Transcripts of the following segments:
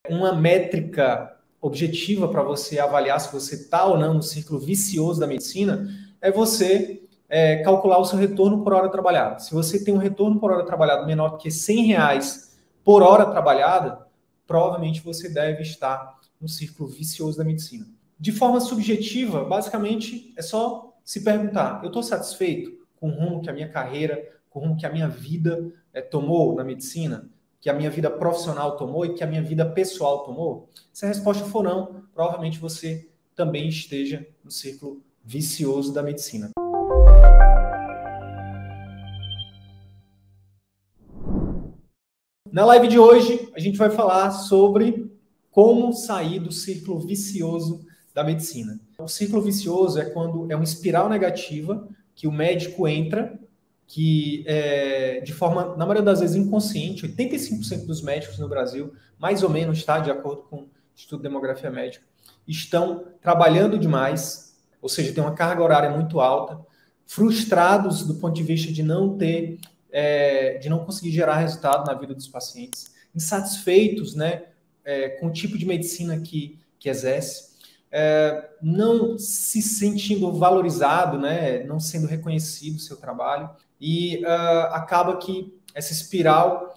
Uma métrica objetiva para você avaliar se você está ou não no ciclo vicioso da medicina é você calcular o seu retorno por hora trabalhada. Se você tem um retorno por hora trabalhada menor do que R$100 por hora trabalhada, provavelmente você deve estar no ciclo vicioso da medicina. De forma subjetiva, basicamente, é só se perguntar: eu estou satisfeito com o rumo que a minha carreira, com o rumo que a minha vida tomou na medicina? Que a minha vida profissional tomou e que a minha vida pessoal tomou? Se a resposta for não, provavelmente você também esteja no ciclo vicioso da medicina. Na live de hoje, a gente vai falar sobre como sair do ciclo vicioso da medicina. O ciclo vicioso é quando é uma espiral negativa que o médico entra, que de forma, na maioria das vezes, inconsciente. 85% dos médicos no Brasil, mais ou menos, tá, de acordo com o Instituto de Demografia Médica, estão trabalhando demais, ou seja, tem uma carga horária muito alta, frustrados do ponto de vista de não ter, de não conseguir gerar resultado na vida dos pacientes, insatisfeitos, né, com o tipo de medicina que exerce, não se sentindo valorizado, né, não sendo reconhecido o seu trabalho, e acaba que essa espiral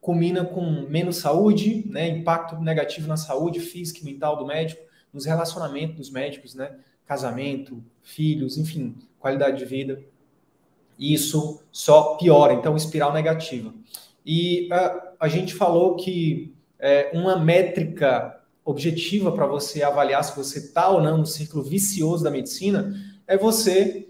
culmina com menos saúde, né, impacto negativo na saúde física e mental do médico, nos relacionamentos dos médicos, né, casamento, filhos, enfim, qualidade de vida. E isso só piora, então, espiral negativa. E a gente falou que uma métrica objetiva para você avaliar se você está ou não no ciclo vicioso da medicina é você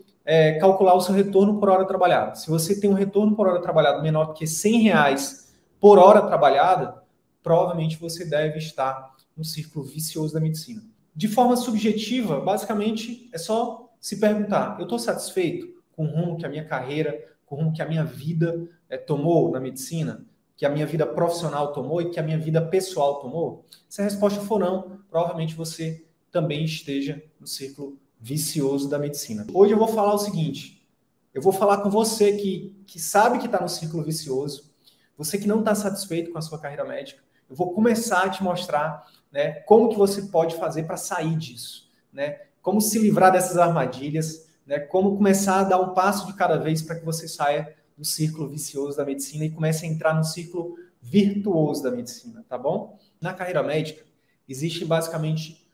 calcular o seu retorno por hora trabalhada. Se você tem um retorno por hora trabalhada menor do que R$100 por hora trabalhada, provavelmente você deve estar no ciclo vicioso da medicina. De forma subjetiva, basicamente, é só se perguntar: eu estou satisfeito com o rumo que a minha carreira, com o rumo que a minha vida tomou na medicina? Que a minha vida profissional tomou e que a minha vida pessoal tomou? Se a resposta for não, provavelmente você também esteja no ciclo vicioso da medicina. Hoje eu vou falar o seguinte: eu vou falar com você que sabe que está no ciclo vicioso, você que não está satisfeito com a sua carreira médica. Eu vou começar a te mostrar, né, como que você pode fazer para sair disso, né, como se livrar dessas armadilhas, né, como começar a dar um passo de cada vez para que você saia do círculo vicioso da medicina e comece a entrar no ciclo virtuoso da medicina, tá bom? Na carreira médica, existem basicamente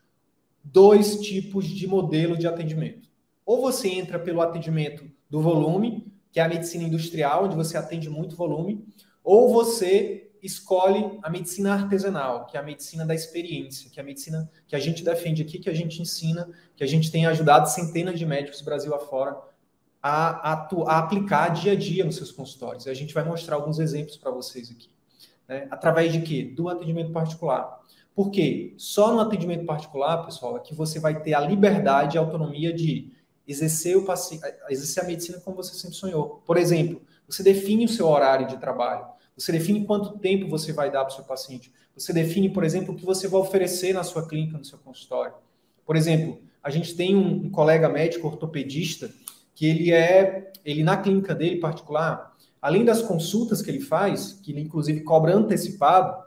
dois tipos de modelo de atendimento. Ou você entra pelo atendimento do volume, que é a medicina industrial, onde você atende muito volume, ou você escolhe a medicina artesanal, que é a medicina da experiência, que é a medicina que a gente defende aqui, que a gente ensina, que a gente tem ajudado centenas de médicos Brasil afora a aplicar dia a dia nos seus consultórios. E a gente vai mostrar alguns exemplos para vocês aqui. Né? Através de quê? Do atendimento particular. Por quê? Só no atendimento particular, pessoal, é que você vai ter a liberdade e a autonomia de exercer a medicina como você sempre sonhou. Por exemplo, você define o seu horário de trabalho, você define quanto tempo você vai dar para o seu paciente, você define, por exemplo, o que você vai oferecer na sua clínica, no seu consultório. Por exemplo, a gente tem um colega médico ortopedista que ele na clínica dele particular, além das consultas que ele faz, que ele inclusive cobra antecipado,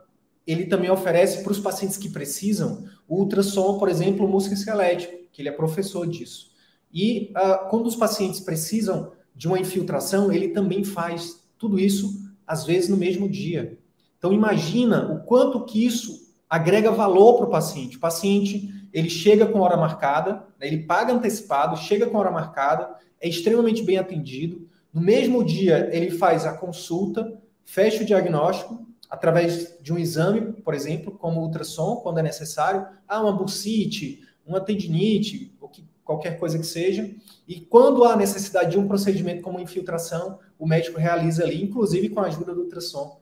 ele também oferece para os pacientes que precisam o ultrassom, por exemplo, musculoesquelético, que ele é professor disso. E quando os pacientes precisam de uma infiltração, ele também faz tudo isso, às vezes, no mesmo dia. Então, imagina o quanto que isso agrega valor para o paciente. O paciente, ele chega com hora marcada, né, ele paga antecipado, chega com hora marcada, é extremamente bem atendido. No mesmo dia, ele faz a consulta, fecha o diagnóstico, através de um exame, por exemplo, como ultrassom, quando é necessário, uma bursite, uma tendinite, qualquer coisa que seja. E quando há necessidade de um procedimento como infiltração, o médico realiza ali, inclusive com a ajuda do ultrassom,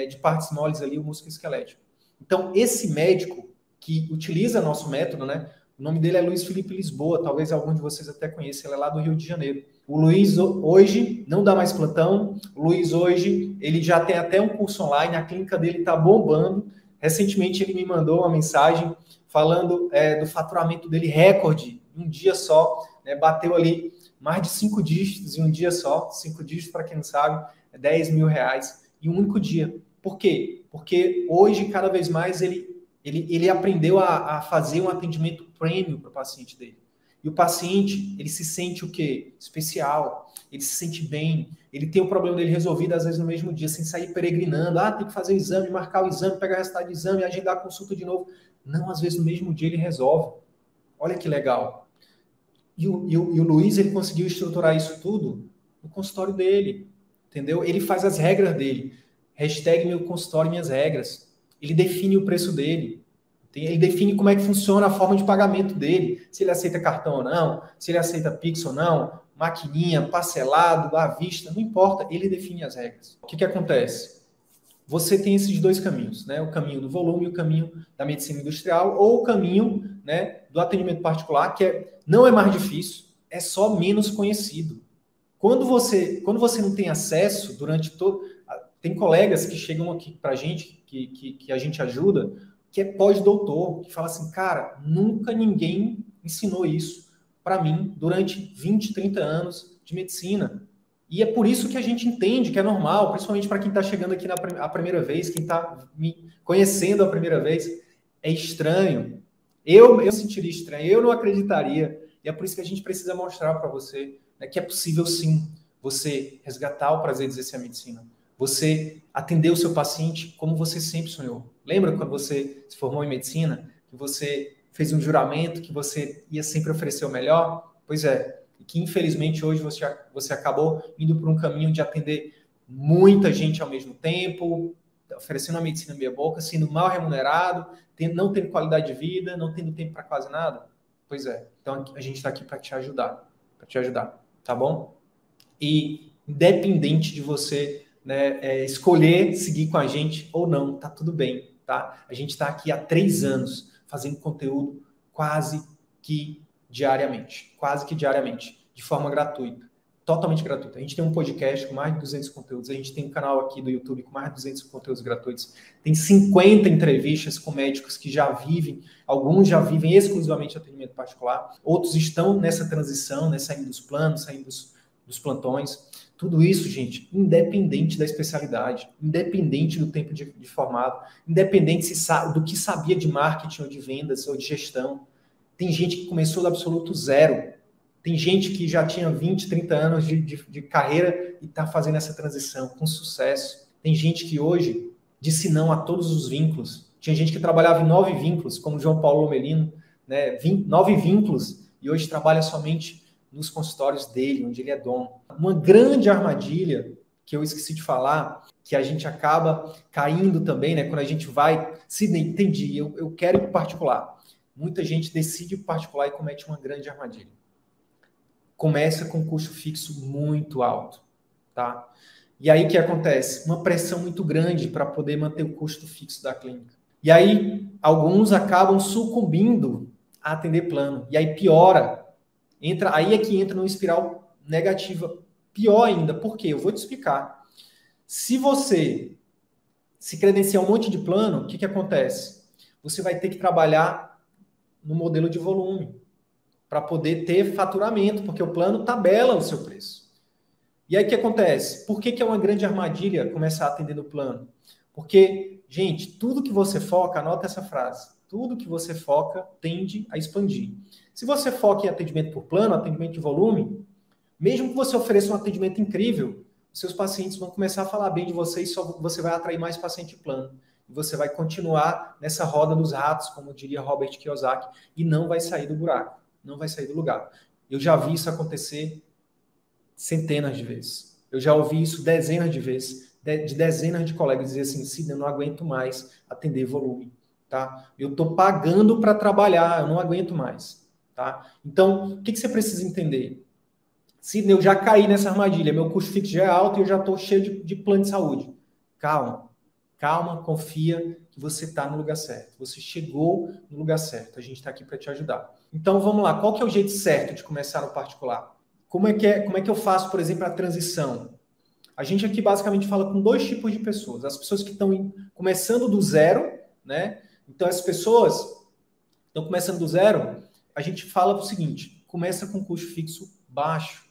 de partes moles ali, o músculo esquelético. Então, esse médico que utiliza nosso método, né, o nome dele é Luiz Felipe Lisboa, talvez algum de vocês até conheça, ele é lá do Rio de Janeiro. O Luiz hoje não dá mais plantão, o Luiz hoje, ele já tem até um curso online, a clínica dele está bombando. Recentemente ele me mandou uma mensagem falando do faturamento dele recorde, em um dia só, né, bateu ali mais de 5 dígitos em um dia só, 5 dígitos, para quem não sabe, é R$10 mil em um único dia. Por quê? Porque hoje, cada vez mais, ele aprendeu a fazer um atendimento premium para o paciente dele. E o paciente, ele se sente o quê? Especial, ele se sente bem, ele tem o problema dele resolvido, às vezes, no mesmo dia, sem sair peregrinando. Ah, tem que fazer o exame, marcar o exame, pegar o resultado do exame, agendar a consulta de novo. Não, às vezes, no mesmo dia, ele resolve. Olha que legal. E o Luiz, ele conseguiu estruturar isso tudo no consultório dele, entendeu? Ele faz as regras dele. Hashtag meu consultório, minhas regras. Ele define o preço dele. Ele define como é que funciona a forma de pagamento dele. Se ele aceita cartão ou não, se ele aceita Pix ou não, maquininha, parcelado, à vista, não importa. Ele define as regras. O que acontece? Você tem esses dois caminhos, né? O caminho do volume e o caminho da medicina industrial, ou o caminho, né, do atendimento particular, que não é mais difícil, é só menos conhecido. Quando você não tem acesso durante todo... Tem colegas que chegam aqui para a gente, que a gente ajuda, que é pós-doutor, que fala assim, cara, nunca ninguém ensinou isso para mim durante 20, 30 anos de medicina. E é por isso que a gente entende que é normal, principalmente para quem está chegando aqui a primeira vez, quem está me conhecendo a primeira vez, é estranho. Eu sentiria estranho, eu não acreditaria. E é por isso que a gente precisa mostrar para você, né, que é possível sim você resgatar o prazer de exercer a medicina. Você atender o seu paciente como você sempre sonhou. Lembra quando você se formou em medicina, que você fez um juramento, que você ia sempre oferecer o melhor? Pois é, e que infelizmente hoje você acabou indo por um caminho de atender muita gente ao mesmo tempo, oferecendo uma medicina meia boca, sendo mal remunerado, não tendo qualidade de vida, não tendo tempo para quase nada. Pois é, então a gente está aqui para te ajudar, tá bom? E independente de você, né, escolher seguir com a gente ou não, tá tudo bem, tá? A gente está aqui há 3 anos fazendo conteúdo quase que diariamente, de forma gratuita, totalmente gratuita. A gente tem um podcast com mais de 200 conteúdos, a gente tem um canal aqui do YouTube com mais de 200 conteúdos gratuitos, tem 50 entrevistas com médicos que já vivem, alguns já vivem exclusivamente atendimento particular, outros estão nessa transição, né, saindo dos planos, saindo dos plantões. Tudo isso, gente, independente da especialidade, independente do tempo de formado, independente do que sabia de marketing ou de vendas ou de gestão. Tem gente que começou do absoluto zero. Tem gente que já tinha 20, 30 anos de carreira e está fazendo essa transição com sucesso. Tem gente que hoje disse não a todos os vínculos. Tinha gente que trabalhava em 9 vínculos, como João Paulo Lomelino, né? 9 vínculos, e hoje trabalha somente nos consultórios dele, onde ele é dono. Uma grande armadilha, que eu esqueci de falar, que a gente acaba caindo também, né? Quando a gente vai... Sidney, entendi, eu quero ir para o particular. Muita gente decide ir para o particular e comete uma grande armadilha. Começa com um custo fixo muito alto, tá? E aí o que acontece? Uma pressão muito grande para poder manter o custo fixo da clínica. E aí alguns acabam sucumbindo a atender plano. E aí piora. Aí é que entra numa espiral negativa. Pior ainda. Por quê? Eu vou te explicar. Se você se credenciar um monte de plano, o que acontece? Você vai ter que trabalhar no modelo de volume para poder ter faturamento, porque o plano tabela o seu preço. E aí o que acontece? Por que é uma grande armadilha começar a atender no plano? Porque, gente, tudo que você foca, anota essa frase, tudo que você foca tende a expandir. Se você foca em atendimento por plano, atendimento de volume, mesmo que você ofereça um atendimento incrível, seus pacientes vão começar a falar bem de você e só você vai atrair mais paciente plano. E você vai continuar nessa roda dos ratos, como diria Robert Kiyosaki, e não vai sair do buraco, não vai sair do lugar. Eu já vi isso acontecer centenas de vezes. Eu já ouvi isso dezenas de vezes, de dezenas de colegas dizer assim, Sidney, eu não aguento mais atender volume, tá? Eu estou pagando para trabalhar, eu não aguento mais, tá? Então, o que você precisa entender? Sidney, eu já caí nessa armadilha, meu custo fixo já é alto e eu já estou cheio de plano de saúde. Calma, confia que você está no lugar certo. Você chegou no lugar certo. A gente está aqui para te ajudar. Então, vamos lá. Qual que é o jeito certo de começar no particular? Como é que eu faço, por exemplo, a transição? A gente aqui basicamente fala com 2 tipos de pessoas. As pessoas que estão começando do zero, né? Então, as pessoas estão começando do zero, a gente fala o seguinte, começa com custo fixo baixo,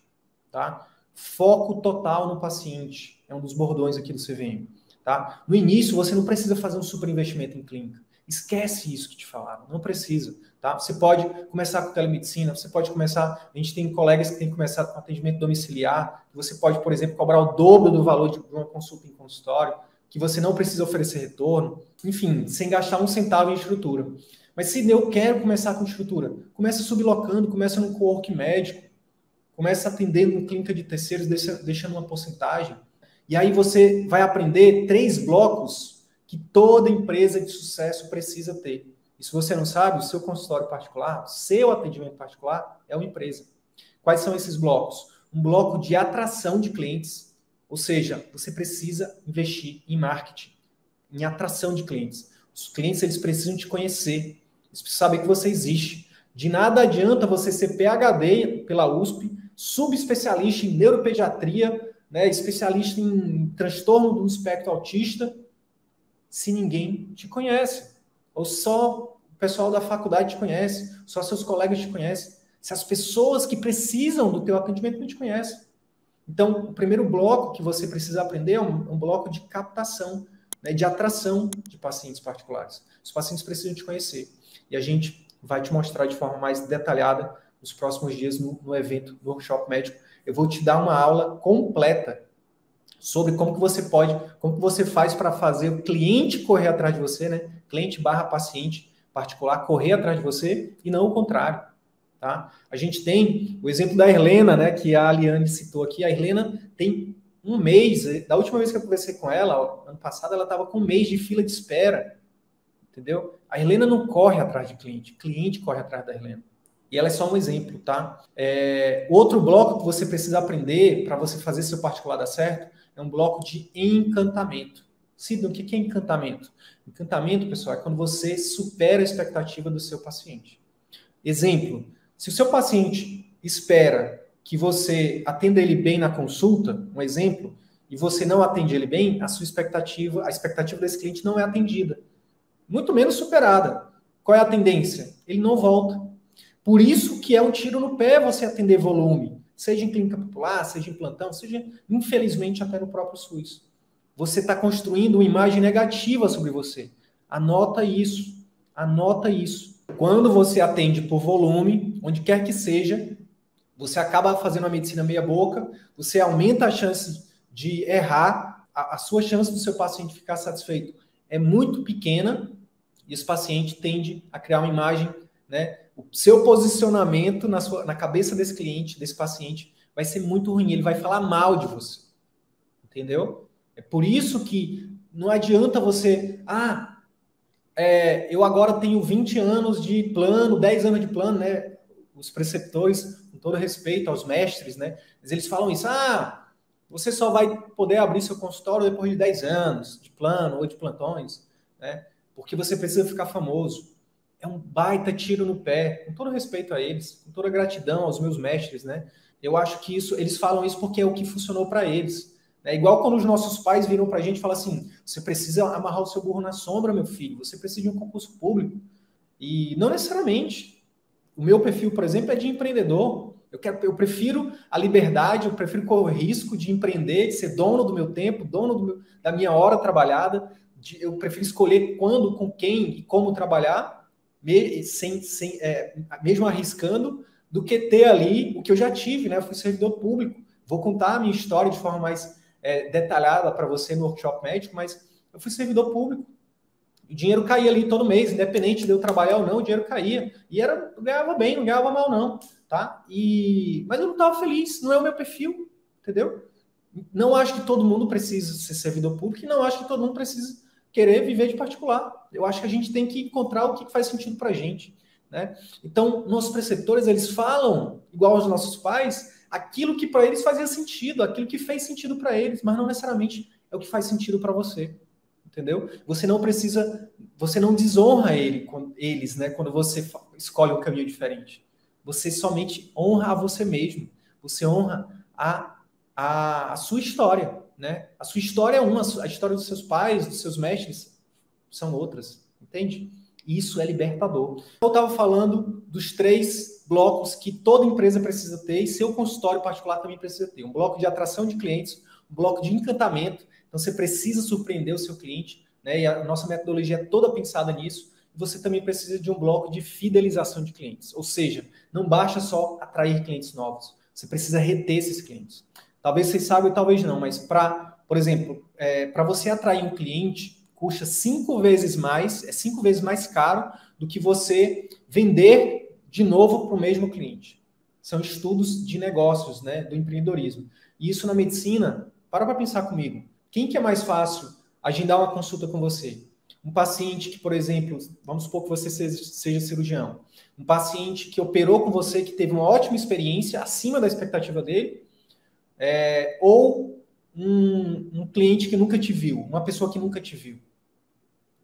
tá? Foco total no paciente. É um dos bordões aqui do CVM. tá? No início, você não precisa fazer um super investimento em clínica. Esquece isso que te falaram, não precisa, tá? Você pode começar com telemedicina, você pode começar, a gente tem colegas que têm começado com atendimento domiciliar, você pode, por exemplo, cobrar o dobro do valor de uma consulta em consultório, que você não precisa oferecer retorno, enfim, sem gastar um centavo em estrutura. Mas se eu quero começar com estrutura, começa sublocando, começa no co-work médico, começa atendendo em clínica de terceiros, deixando uma porcentagem, e aí você vai aprender 3 blocos que toda empresa de sucesso precisa ter. E se você não sabe, o seu consultório particular, o seu atendimento particular é uma empresa. Quais são esses blocos? Um bloco de atração de clientes, ou seja, você precisa investir em marketing, em atração de clientes. Os clientes, eles precisam te conhecer, eles precisam saber que você existe. De nada adianta você ser PhD pela USP, subespecialista em neuropediatria, né, especialista em transtorno do espectro autista, se ninguém te conhece, ou só o pessoal da faculdade te conhece, só seus colegas te conhecem, se as pessoas que precisam do teu atendimento não te conhecem. Então, o primeiro bloco que você precisa aprender é um bloco de captação, né, de atração de pacientes particulares. Os pacientes precisam te conhecer. E a gente vai te mostrar de forma mais detalhada nos próximos dias no evento, no workshop médico. Eu vou te dar uma aula completa sobre como que você faz para fazer o cliente correr atrás de você, né? Cliente barra paciente particular correr atrás de você e não o contrário, tá? A gente tem o exemplo da Irlena, né? Que a Aliane citou aqui. A Irlena tem um mês, da última vez que eu conversei com ela, ano passado, ela estava com um mês de fila de espera, entendeu? A Irlena não corre atrás de cliente corre atrás da Irlena. E ela é só um exemplo, tá? Outro bloco que você precisa aprender para você fazer seu particular dar certo é um bloco de encantamento. Cida, o que é encantamento? Encantamento, pessoal, é quando você supera a expectativa do seu paciente. Exemplo, se o seu paciente espera que você atenda ele bem na consulta, um exemplo, e você não atende ele bem, a expectativa desse cliente não é atendida. Muito menos superada. Qual é a tendência? Ele não volta. Por isso que é um tiro no pé você atender volume, seja em clínica popular, seja em plantão, seja, infelizmente, até no próprio SUS. Você está construindo uma imagem negativa sobre você. Anota isso. Anota isso. Quando você atende por volume, onde quer que seja, você acaba fazendo uma medicina meia boca, você aumenta a chance de errar, a sua chance do seu paciente ficar satisfeito é muito pequena, e esse paciente tende a criar uma imagem, né? O seu posicionamento na cabeça desse cliente, desse paciente, vai ser muito ruim. Ele vai falar mal de você. Entendeu? É por isso que não adianta você... eu agora tenho 20 anos de plano, 10 anos de plano, né? Os preceptores, com todo respeito aos mestres, né? Mas eles falam isso. Você só vai poder abrir seu consultório depois de 10 anos de plano ou de plantões, né? Porque você precisa ficar famoso. É um baita tiro no pé, com todo respeito a eles, com toda gratidão aos meus mestres, né? Eu acho que eles falam isso porque é o que funcionou para eles. É igual quando os nossos pais viram para a gente e falam assim: você precisa amarrar o seu burro na sombra, meu filho, você precisa de um concurso público. E não necessariamente. O meu perfil, por exemplo, é de empreendedor. Eu prefiro a liberdade, eu prefiro correr o risco de empreender, de ser dono do meu tempo, dono da minha hora trabalhada. Eu prefiro escolher quando, com quem e como trabalhar, mesmo arriscando, do que ter ali o que eu já tive, né? Eu fui servidor público. Vou contar a minha história de forma mais detalhada para você no workshop médico, mas eu fui servidor público. O dinheiro caía ali todo mês, independente de eu trabalhar ou não, o dinheiro caía. E eu ganhava bem, não ganhava mal, não. Tá? Mas eu não estava feliz, não é o meu perfil, entendeu? Não acho que todo mundo precisa ser servidor público e não acho que todo mundo precisa querer viver de particular. Eu acho que a gente tem que encontrar o que faz sentido para a gente, né? Então, nossos preceptores, eles falam, igual aos nossos pais, aquilo que para eles fazia sentido, aquilo que fez sentido para eles, mas não necessariamente é o que faz sentido para você, entendeu? Você não desonra eles, né? Quando você escolhe um caminho diferente. Você somente honra a você mesmo. Você honra a sua história, né? A sua história é uma, a história dos seus pais, dos seus mestres são outras, entende? Isso é libertador. Eu estava falando dos 3 blocos que toda empresa precisa ter e seu consultório particular também precisa ter. Um bloco de atração de clientes, um bloco de encantamento. Então, Então, você precisa surpreender o seu cliente, né? E a nossa metodologia é toda pensada nisso. Você também precisa de um bloco de fidelização de clientes. Ou seja, não basta só atrair clientes novos. Você precisa reter esses clientes. Talvez vocês saibam, talvez não, mas por exemplo, para você atrair um cliente, custa 5 vezes mais, é 5 vezes mais caro do que você vender de novo para o mesmo cliente. São estudos de negócios, né, do empreendedorismo. E isso na medicina, para pensar comigo. Quem que é mais fácil agendar uma consulta com você? Um paciente que, por exemplo, vamos supor que você seja cirurgião. Um paciente que operou com você, que teve uma ótima experiência, acima da expectativa dele, ou um cliente que nunca te viu, uma pessoa que nunca te viu.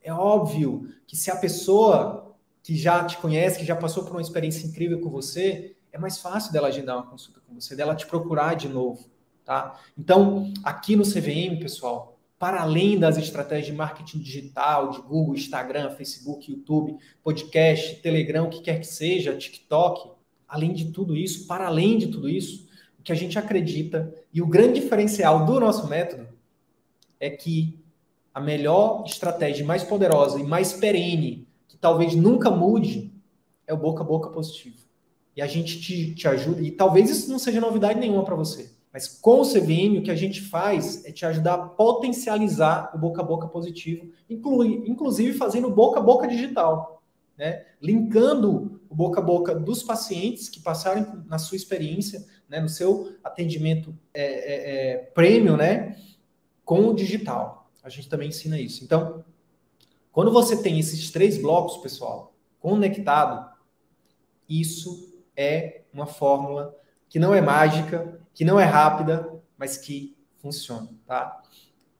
É óbvio que se a pessoa que já te conhece, que já passou por uma experiência incrível com você, é mais fácil dela agendar uma consulta com você, dela te procurar de novo, tá? Então, aqui no CVM, pessoal, para além das estratégias de marketing digital, de Google, Instagram, Facebook, YouTube, podcast, Telegram, o que quer que seja, TikTok, além de tudo isso, para além de tudo isso, o que a gente acredita e o grande diferencial do nosso método é que a melhor estratégia, mais poderosa e mais perene, que talvez nunca mude, é o boca a boca positivo. E a gente te ajuda, e talvez isso não seja novidade nenhuma para você, mas com o CVM o que a gente faz é te ajudar a potencializar o boca a boca positivo, inclusive fazendo boca a boca digital, né? Linkando o boca a boca dos pacientes que passaram na sua experiência, né, no seu atendimento premium, né, com o digital. A gente também ensina isso. Então, quando você tem esses 3 blocos, pessoal, conectado, isso é uma fórmula que não é mágica, que não é rápida, mas que funciona, tá?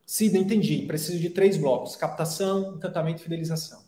Se não entendi, preciso de 3 blocos: captação, encantamento e fidelização.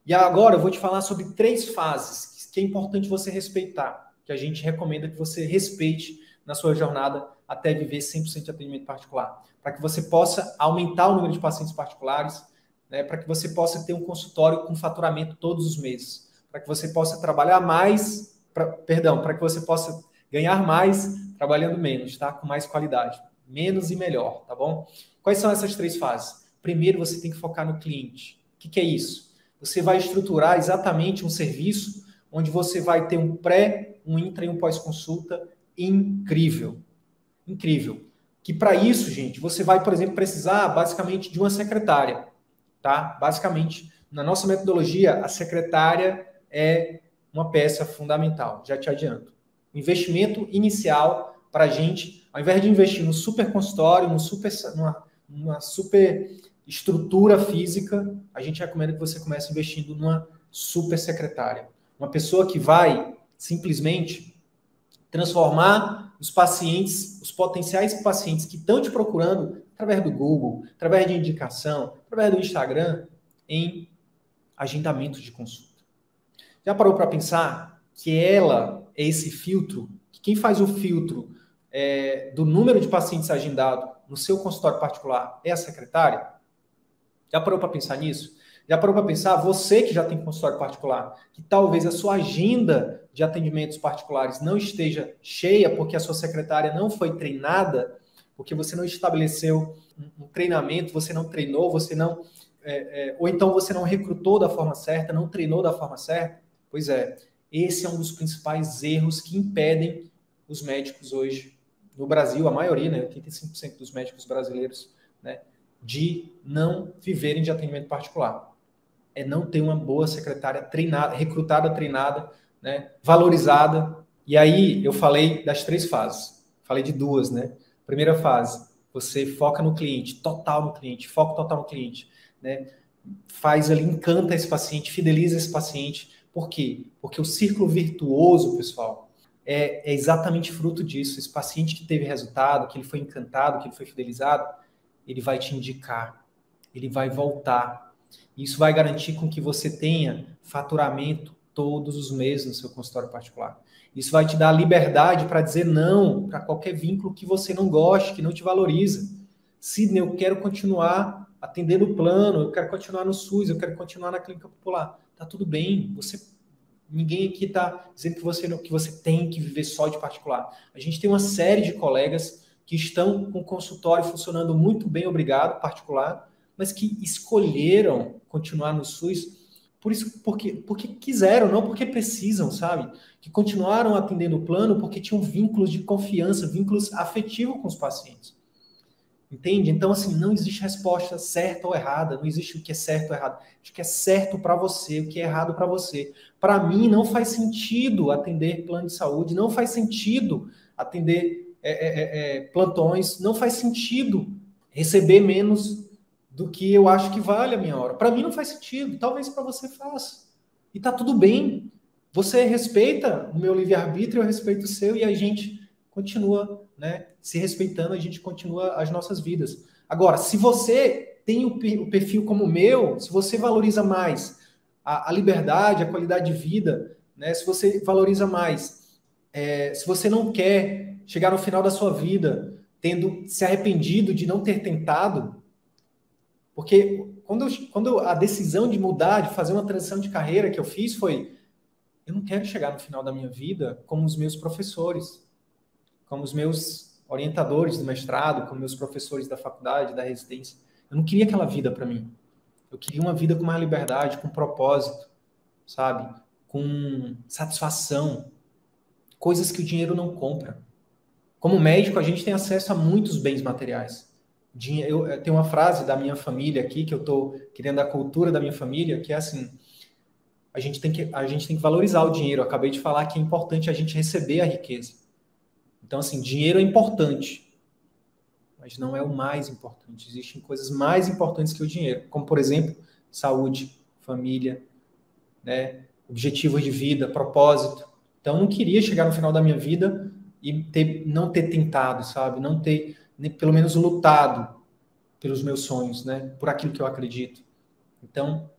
E agora eu vou te falar sobre 3 fases que é importante você respeitar, que a gente recomenda que você respeite na sua jornada até viver 100% de atendimento particular, para que você possa aumentar o número de pacientes particulares, né, para que você possa ter um consultório com faturamento todos os meses, para que você possa trabalhar mais, para que você possa ganhar mais trabalhando menos, tá? Com mais qualidade. Menos e melhor, tá bom? Quais são essas 3 fases? Primeiro, você tem que focar no cliente. O que é isso? Você vai estruturar exatamente um serviço onde você vai ter um pré, um intra e um pós-consulta incrível. Incrível. Que para isso, gente, você vai, por exemplo, precisar basicamente de uma secretária, tá? Basicamente, na nossa metodologia, a secretária é uma peça fundamental, já te adianto. O investimento inicial para a gente, ao invés de investir no super consultório, numa super estrutura física, a gente recomenda que você comece investindo numa super secretária. Uma pessoa que vai simplesmente transformar os pacientes, os potenciais pacientes que estão te procurando através do Google, através de indicação, através do Instagram, em agendamento de consulta. Já parou para pensar que ela é esse filtro, que quem faz o filtro do número de pacientes agendados no seu consultório particular é a secretária? Já parou para pensar nisso? Já parou para pensar, você que já tem consultório particular, que talvez a sua agenda de atendimentos particulares não esteja cheia porque a sua secretária não foi treinada, porque você não estabeleceu um treinamento, você não treinou, você não... ou então você não recrutou da forma certa, não treinou da forma certa? Pois é, esse é um dos principais erros que impedem os médicos hoje, no Brasil, a maioria, né, 85% dos médicos brasileiros, né, de não viverem de atendimento particular. É não ter uma boa secretária treinada, recrutada, treinada, né, valorizada. E aí eu falei das 3 fases. Falei de 2, né? Primeira fase, você foca no cliente, total no cliente, foco total no cliente, né? Faz ali, encanta esse paciente, fideliza esse paciente. Por quê? Porque o círculo virtuoso, pessoal, é exatamente fruto disso. Esse paciente que teve resultado, que ele foi encantado, que ele foi fidelizado, ele vai te indicar, ele vai voltar. Isso vai garantir com que você tenha faturamento todos os meses no seu consultório particular. Isso vai te dar liberdade para dizer não para qualquer vínculo que você não goste, que não te valoriza. Sidney, eu quero continuar atendendo o plano, eu quero continuar no SUS, eu quero continuar na clínica popular. Tá tudo bem, ninguém aqui está dizendo que você tem que viver só de particular. A gente tem uma série de colegas que estão com o consultório funcionando muito bem, obrigado, particular, mas que escolheram continuar no SUS por isso, porque quiseram, não porque precisam, sabe? Que continuaram atendendo o plano porque tinham vínculos de confiança, vínculos afetivos com os pacientes. Entende? Então, assim, não existe resposta certa ou errada, não existe o que é certo ou errado. O que é certo para você, o que é errado para você. Para mim, não faz sentido atender plano de saúde, não faz sentido atender plantões, não faz sentido receber menos do que eu acho que vale a minha hora. Para mim não faz sentido, talvez para você faça. E tá tudo bem. Você respeita o meu livre-arbítrio, eu respeito o seu, e a gente continua, né, se respeitando, a gente continua as nossas vidas. Agora, se você tem o perfil como o meu, se você valoriza mais a liberdade, a qualidade de vida, né, se você valoriza mais, se você não quer chegar no final da sua vida tendo se arrependido de não ter tentado, porque quando a decisão de mudar, de fazer uma transição de carreira que eu fiz foi, eu não quero chegar no final da minha vida como os meus professores, como os meus orientadores do mestrado, como meus professores da faculdade, da residência. Eu não queria aquela vida para mim. Eu queria uma vida com mais liberdade, com propósito, sabe? Com satisfação. Coisas que o dinheiro não compra. Como médico, a gente tem acesso a muitos bens materiais. Eu tenho uma frase da minha família aqui, que eu estou querendo a cultura da minha família, que é assim, a gente tem que valorizar o dinheiro. Eu acabei de falar que é importante a gente receber a riqueza. Então, assim, dinheiro é importante, mas não é o mais importante. Existem coisas mais importantes que o dinheiro, como, por exemplo, saúde, família, né, objetivos de vida, propósito. Então, eu não queria chegar no final da minha vida e não ter tentado, sabe? Não ter, pelo menos, lutado pelos meus sonhos, né? Por aquilo que eu acredito. Então,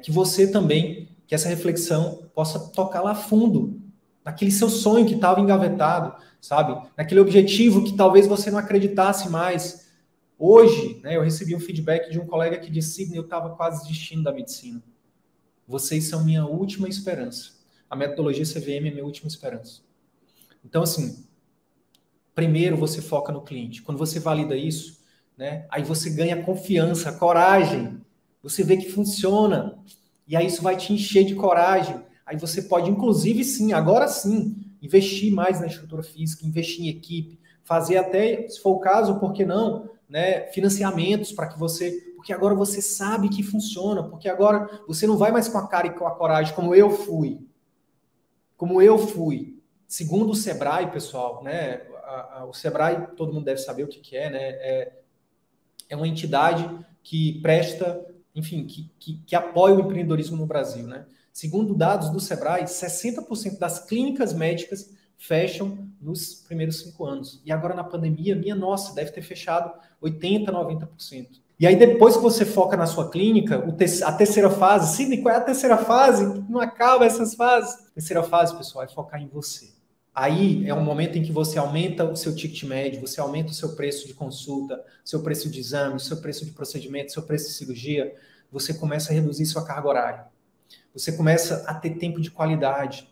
que você também, que essa reflexão possa tocar lá fundo, naquele seu sonho que estava engavetado, sabe? Naquele objetivo que talvez você não acreditasse mais. Hoje, né, eu recebi um feedback de um colega que disse, Sidney, eu estava quase desistindo da medicina. Vocês são minha última esperança. A metodologia CVM é minha última esperança. Então, assim, primeiro você foca no cliente. Quando você valida isso, né, aí você ganha confiança, coragem. Você vê que funciona. E aí isso vai te encher de coragem. Aí você pode, inclusive, sim, agora sim, investir mais na estrutura física, investir em equipe, fazer até, se for o caso, por que não, né, financiamentos para que você... Porque agora você sabe que funciona, porque agora você não vai mais com a cara e com a coragem, como eu fui. Como eu fui. Segundo o Sebrae, pessoal, né, o Sebrae, todo mundo deve saber o que é, né, é uma entidade que presta, enfim, que apoia o empreendedorismo no Brasil, né? Segundo dados do Sebrae, 60% das clínicas médicas fecham nos primeiros 5 anos. E agora na pandemia, minha nossa, deve ter fechado 80%, 90%. E aí depois que você foca na sua clínica, a terceira fase, Sidney, qual é a terceira fase? Não acaba essas fases. A terceira fase, pessoal, é focar em você. Aí é um momento em que você aumenta o seu ticket médio, você aumenta o seu preço de consulta, seu preço de exame, seu preço de procedimento, seu preço de cirurgia, você começa a reduzir sua carga horária. Você começa a ter tempo de qualidade.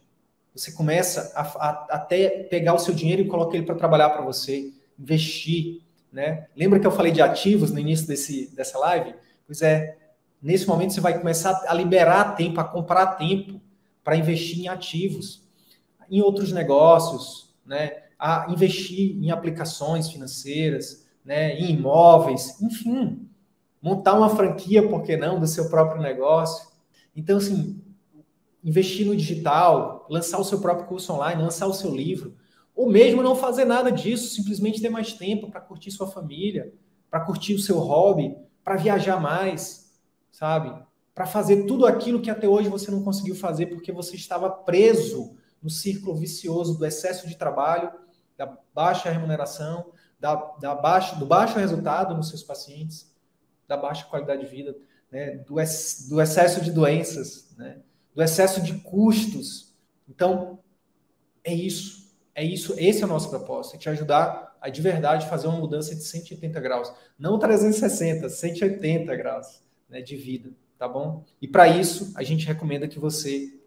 Você começa a até pegar o seu dinheiro e colocar ele para trabalhar para você, investir, né? Lembra que eu falei de ativos no início dessa live? Pois é, nesse momento você vai começar a liberar tempo, a comprar tempo para investir em ativos, em outros negócios, né? A investir em aplicações financeiras, né? Em imóveis, enfim, montar uma franquia, por que não, do seu próprio negócio. Então, assim, investir no digital, lançar o seu próprio curso online, lançar o seu livro, ou mesmo não fazer nada disso, simplesmente ter mais tempo para curtir sua família, para curtir o seu hobby, para viajar mais, sabe? Para fazer tudo aquilo que até hoje você não conseguiu fazer porque você estava preso no círculo vicioso do excesso de trabalho, da baixa remuneração, do baixo resultado nos seus pacientes, da baixa qualidade de vida, né? Do excesso de doenças, né? Do excesso de custos. Então, é isso. Esse é o nosso propósito, é te ajudar a de verdade fazer uma mudança de 180 graus. Não 360, 180 graus, né, de vida, tá bom? E para isso, a gente recomenda que você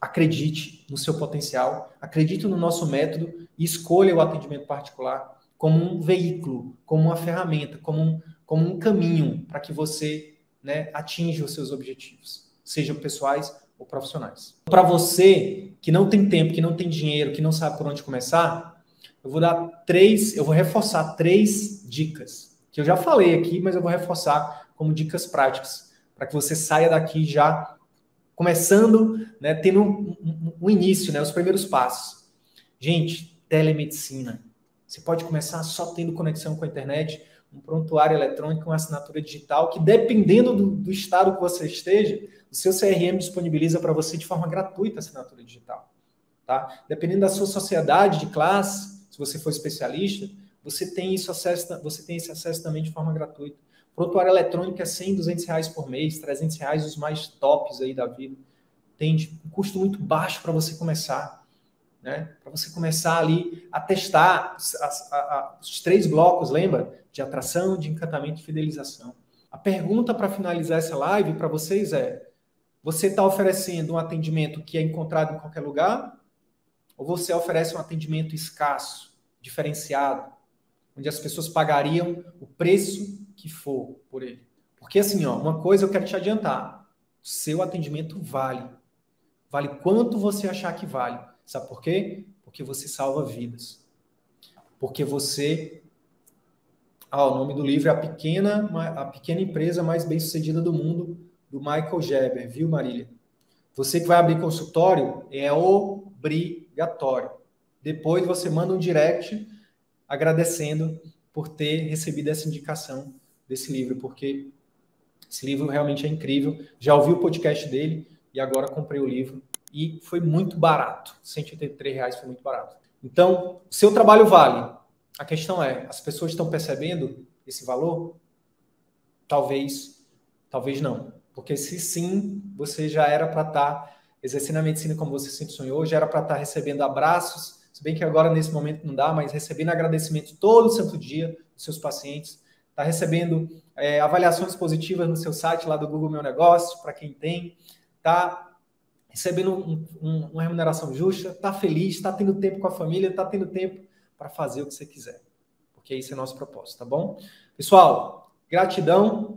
acredite no seu potencial, acredite no nosso método e escolha o atendimento particular. como um veículo, como uma ferramenta, como um caminho para que você, né, atinja os seus objetivos, sejam pessoais ou profissionais. Para você que não tem tempo, que não tem dinheiro, que não sabe por onde começar, eu vou reforçar 3 dicas, que eu já falei aqui, mas eu vou reforçar como dicas práticas, para que você saia daqui já começando, né, tendo um início, né, os primeiros passos. Gente, telemedicina. Você pode começar só tendo conexão com a internet, um prontuário eletrônico, uma assinatura digital, que dependendo do estado que você esteja, o seu CRM disponibiliza para você de forma gratuita a assinatura digital. Tá? Dependendo da sua sociedade de classe, se você for especialista, você tem esse acesso também de forma gratuita. Prontuário eletrônico é 100, 200 reais por mês, 300 reais os mais tops aí da vida. Tem um custo muito baixo para você começar. Né? Para você começar ali a testar os 3 blocos, lembra? De atração, de encantamento e fidelização. A pergunta para finalizar essa live para vocês é: você está oferecendo um atendimento que é encontrado em qualquer lugar? Ou você oferece um atendimento escasso, diferenciado, onde as pessoas pagariam o preço que for por ele? Porque assim, ó, uma coisa eu quero te adiantar: seu atendimento vale. Vale quanto você achar que vale. Sabe por quê? Porque você salva vidas. Porque você... o nome do livro é A Pequena Empresa Mais Bem-Sucedida do Mundo, do Michael Gerber, viu, Marília? Você que vai abrir consultório, é obrigatório. Depois você manda um direct agradecendo por ter recebido essa indicação desse livro, porque esse livro realmente é incrível. Já ouvi o podcast dele e agora comprei o livro. E foi muito barato. R$183 foi muito barato. Então, o seu trabalho vale. A questão é, as pessoas estão percebendo esse valor? Talvez não. Porque se sim, você já era para estar exercendo a medicina como você sempre sonhou, já era para estar recebendo abraços, se bem que agora nesse momento não dá, mas recebendo agradecimento todo santo dia dos seus pacientes, está recebendo avaliações positivas no seu site lá do Google Meu Negócio, para quem tem, está recebendo uma remuneração justa, está feliz, está tendo tempo com a família, está tendo tempo para fazer o que você quiser. Porque esse é o nosso propósito, tá bom? Pessoal, gratidão.